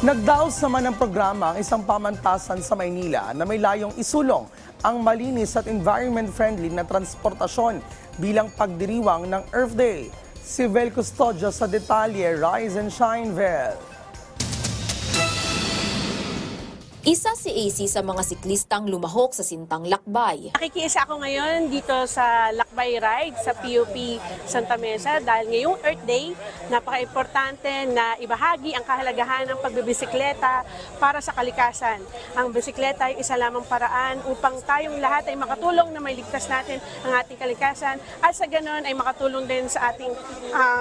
Nagdaos naman ng programa ang isang pamantasan sa Maynila na may layong isulong ang malinis at environment-friendly na transportasyon bilang pagdiriwang ng Earth Day. Si Vel Custodio sa detalye. Rise and shine, Vel. Isa si AC sa mga siklistang lumahok sa Sintang Lakbay. Nakikiisa ako ngayon dito sa Lakbay Ride sa PUP Santa Mesa dahil ngayong Earth Day, napaka-importante na ibahagi ang kahalagahan ng pagbibisikleta para sa kalikasan. Ang bisikleta ay isa lamang paraan upang tayong lahat ay makatulong na mailigtas natin ang ating kalikasan at sa ganon ay makatulong din sa ating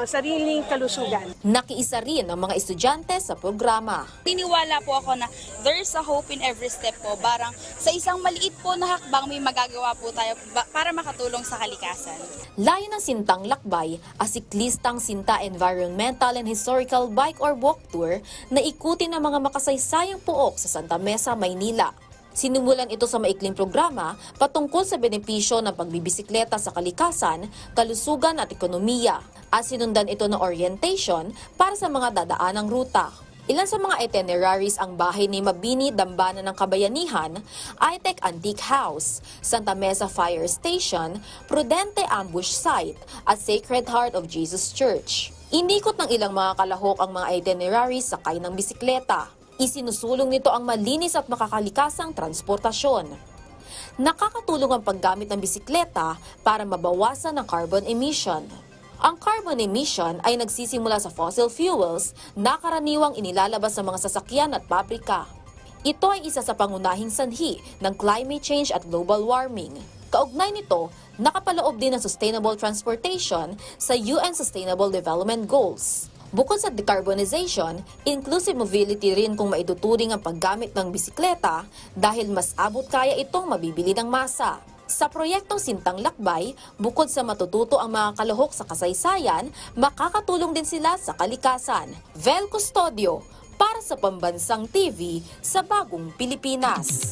sariling kalusugan. Nakiisa rin ang mga estudyante sa programa. Tiniwala po ako na there's a hope in every step po. Barang sa isang maliit po na hakbang may magagawa po tayo para makatulong sa kalikasan. Layo ng Sintang Lakbay, ang siklistang Sinta Environmental and Historical Bike or Walk Tour na ikutin ng mga makasaysayang puok sa Santa Mesa, Maynila. Sinimulan ito sa maikling programa patungkol sa benepisyo ng pagbibisikleta sa kalikasan, kalusugan at ekonomiya at sinundan ito ng orientation para sa mga dadaanang ruta. Ilan sa mga itineraries ang bahay ni Mabini Dambana ng Kabayanihan, ITEC Antique House, Santa Mesa Fire Station, Prudente Ambush Site at Sacred Heart of Jesus Church. Inikot ng ilang mga kalahok ang mga itineraries sakay ng bisikleta. Isinusulong nito ang malinis at makakalikasang transportasyon. Nakakatulong ang paggamit ng bisikleta para mabawasan ang carbon emission. Ang carbon emission ay nagsisimula sa fossil fuels na karaniwang inilalabas sa mga sasakyan at pabrika. Ito ay isa sa pangunahing sanhi ng climate change at global warming. Kaugnay nito, nakapaloob din ng sustainable transportation sa UN Sustainable Development Goals. Bukod sa decarbonization, inclusive mobility rin kung maiduturing ang paggamit ng bisikleta dahil mas abot kaya itong mabibili ng masa. Sa proyektong Sintang Lakbay, bukod sa matututo ang mga kalahok sa kasaysayan, makakatulong din sila sa kalikasan. Vel Custodio, para sa Pambansang TV sa Bagong Pilipinas.